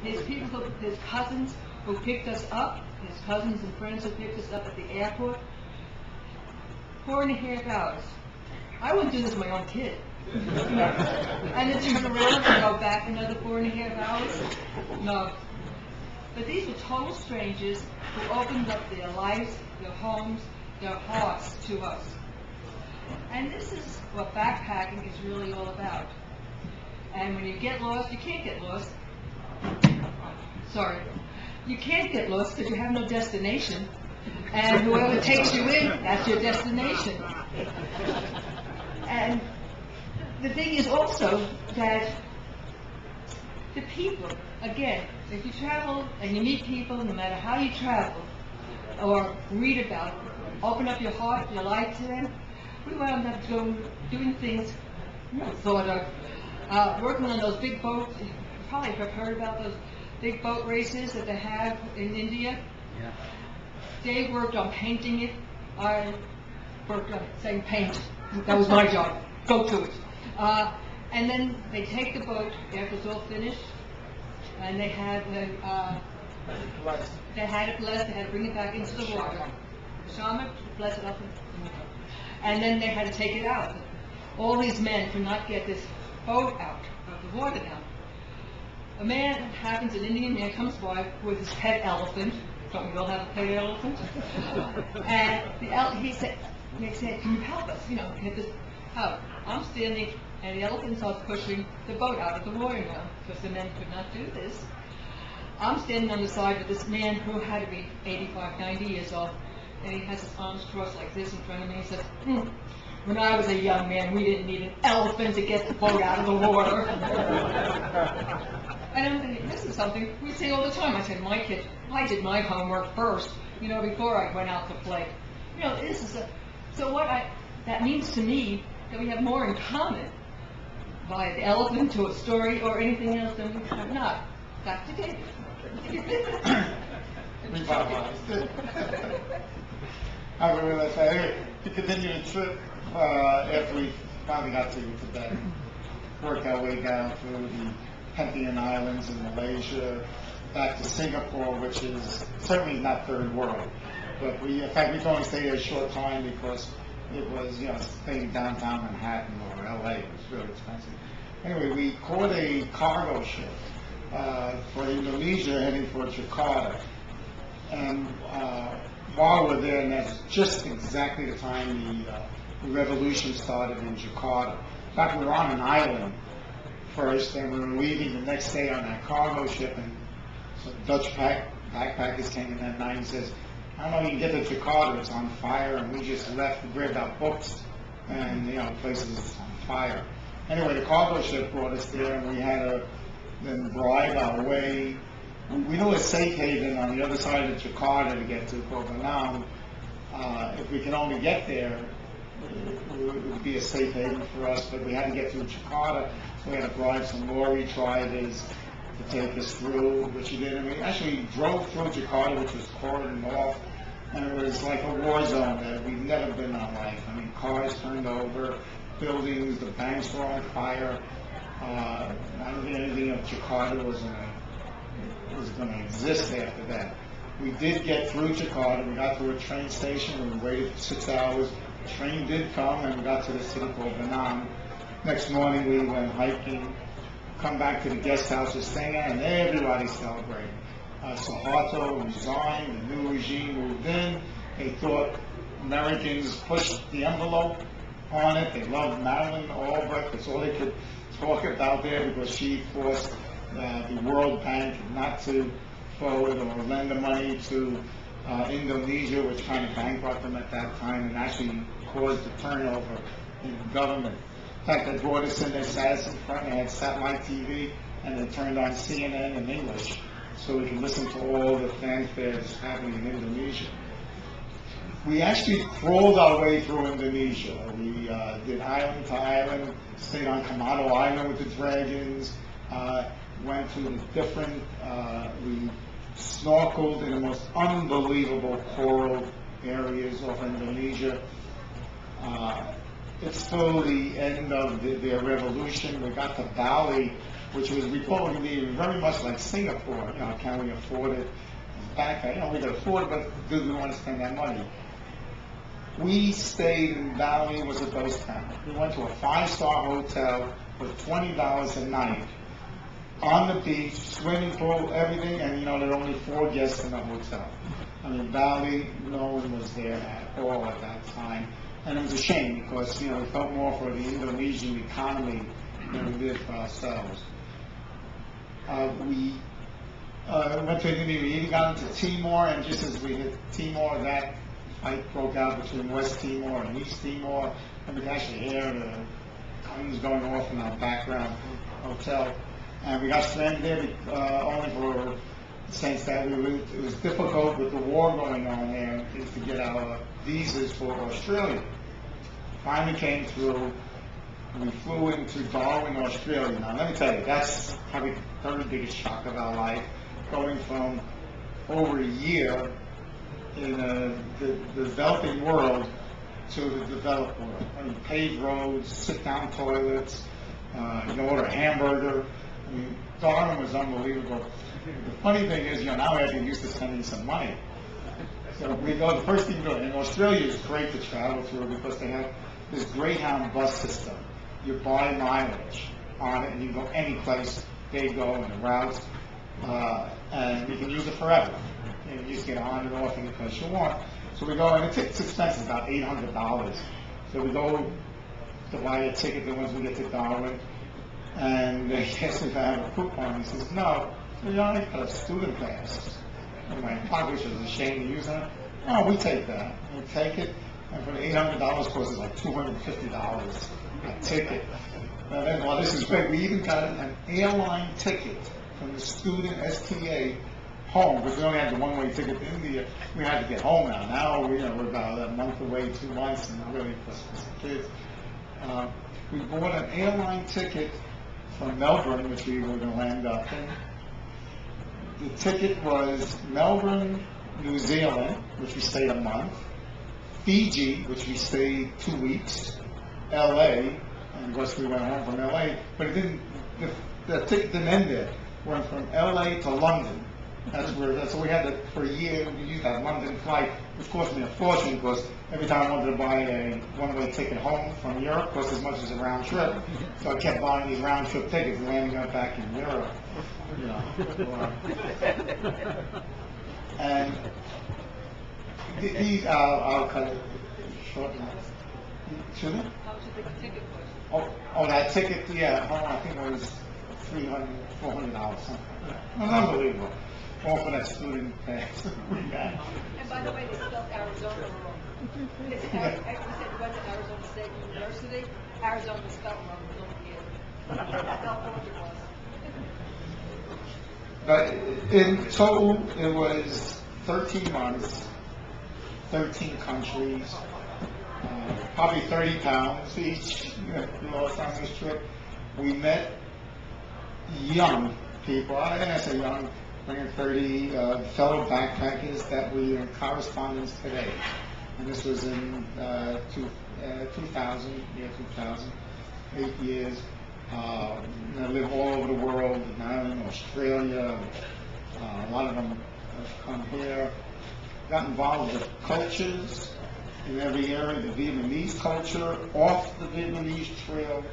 his people, his cousins who picked us up, his cousins and friends who picked us up at the airport, 4.5 hours. I wouldn't do this to my own kid. And then turn around and go back another 4.5 hours? No. But these were total strangers who opened up their lives, their homes, their hearts to us. And this is what backpacking is really all about. And when you get lost, you can't get lost. Sorry. You can't get lost because you have no destination. And whoever takes you in, that's your destination. And the thing is also that the people, again, if you travel and you meet people, no matter how you travel or read about it, open up your heart, your life to them, we wound up doing things you never thought of. Working on those big boats, you probably have heard about those big boat races that they have in India. Yeah. Dave worked on painting it. I worked on saying paint. That was my job. Go to it. And then they take the boat after it's all finished, and they had it blessed. They had to bring it back into the water. Shaman bless it up, and then they had to take it out. All these men could not get this boat out of the water now. A man happens, an Indian man comes by with his pet elephant. Don't we all have a pet elephant? And he said, can you help us? You know, get this out. I'm standing, and the elephant starts pushing the boat out of the water now, because the men could not do this. I'm standing on the side with this man who had to be 85, 90 years old, and he has his arms crossed like this in front of me. He says, when I was a young man, we didn't need an elephant to get the boat out of the water. And I'm thinking, this is something we say all the time. I said, my kids, I did my homework first, you know, before I went out to play. You know, this is that means to me that we have more in common by the elephant to a story or anything else than we have not. Back to David. I would really say, to continue the trip, after we finally got to Tibet, worked our way down through the Hempian Islands in Malaysia, back to Singapore, which is certainly not third world. But in fact, we only stayed a short time because it was, you know, staying downtown Manhattan or LA. It was really expensive. Anyway, we caught a cargo ship for Indonesia heading for Jakarta. And while we're there, and that's just exactly the time the revolution started in Jakarta. In fact, we were on an island first, and we were leaving the next day on that cargo ship, and some Dutch backpackers came in that night and says, I don't know, you can get to Jakarta, it's on fire, and we just left, we grabbed our books, and, you know, the place is on fire. Anyway, the cargo ship brought us there, and we had to then drive our way. We knew a safe haven on the other side of Jakarta to get to, called Benam. If we can only get there, it would be a safe haven for us, but we had to get to Jakarta, so we had to bribe some lorry drivers to take us through, which we did. And we actually drove through Jakarta, which was cordoned off, and it was like a war zone that we've never been on life. I mean, cars turned over, buildings, the banks were on fire. I don't think anything of Jakarta was going to exist after that. We did get through Jakarta. We got to a train station. We waited for 6 hours. The train did come, and we got to the city called Benam. Next morning, we went hiking, come back to the guest house we're staying at, and everybody's celebrating. Suharto resigned, the new regime moved in. They thought Americans pushed the envelope on it. They loved Marilyn Albright. That's all they could talk about there, because she forced the World Bank not to forward or lend the money to Indonesia, which kind of bankrupted them at that time and actually caused a turnover in government. In fact, they brought us in, they sat us in front, they had satellite TV, and they turned on CNN in English so we could listen to all the fanfare that's happening in Indonesia. We actually crawled our way through Indonesia. We did island to island, stayed on Komodo Island with the dragons, went to the different, we snorkeled in the most unbelievable coral areas of Indonesia. It's still the end of their revolution. We got to Bali, which was reported to be very much like Singapore. You know, can we afford it? Back, you know, we could afford it, but do we want to spend that money? We stayed in Bali, was a ghost town. We went to a 5-star hotel for $20 a night, on the beach, swimming pool, everything, and you know, there were only 4 guests in the hotel. I mean, Bali, no one was there at all at that time. And it was a shame because, you know, we felt more for the Indonesian economy than we did for ourselves. We went to Indonesia, we even got into Timor, and just as we hit Timor, that fight broke out between West Timor and East Timor, and we could actually hear the guns going off in our background hotel. And we got stranded there only for the sense that it was difficult with the war going on there to get our visas for Australia. Finally came through. We flew into Darwin, Australia. Now, let me tell you, that's probably the third biggest shock of our life, going from over a year in the developing world to the developed world. I mean, paved roads, sit-down toilets, you can order a hamburger. I mean, Darwin was unbelievable. The funny thing is, you know, now I get used to spending some money. So we go, the first thing we do, and Australia is great to travel through because they have this Greyhound bus system. You buy mileage on it, and you can go any place they go and the routes, and you can use it forever. You just get on and off any place you want. So we go, and it's expensive, about $800. So we go to buy a ticket, the ones we get to Darwin, and they asked me if I have a coupon. He says, no, we only got a student pass. And my pocket was ashamed to use it. Oh, we take that. We take it, and for the $800 cost us like $250 a ticket. And then, well, this is great. We even got an airline ticket from the student STA home, because we only had the one-way ticket to India. We had to get home now. Now we're about a month away, 2 months, and really Christmas and kids. We bought an airline ticket from Melbourne, which we were going to land up in. The ticket was Melbourne, New Zealand, which we stayed a month, Fiji, which we stayed 2 weeks, LA, and of course we went home from LA, but it didn't, the ticket didn't end there. Went from LA to London. That's what we had for a year. We used that London flight, which cost me a fortune because every time I wanted to buy a one-way ticket home from Europe, it cost as much as a round trip. So I kept buying these round trip tickets and landing up back in Europe. You know. And these, I'll cut it short now. Excuse me? How much did the ticket cost? Oh, that ticket, yeah, I think it was $300, $400, something like that. It was unbelievable. All for that student pass. And by the way, they spelled Arizona wrong. It's you said you went to Arizona State University. Arizona was spelled wrong. Don't get it. That's how old it was. But in total, it was 13 months, 13 countries, probably 30 pounds each. We lost on this trip. We met young people. I say young. 30 fellow backpackers that we are in correspondence today. And this was in 2000, 8 years. I live all over the world, now in Australia. A lot of them have come here. Got involved with cultures in every area, the Vietnamese culture, off the Vietnamese trail,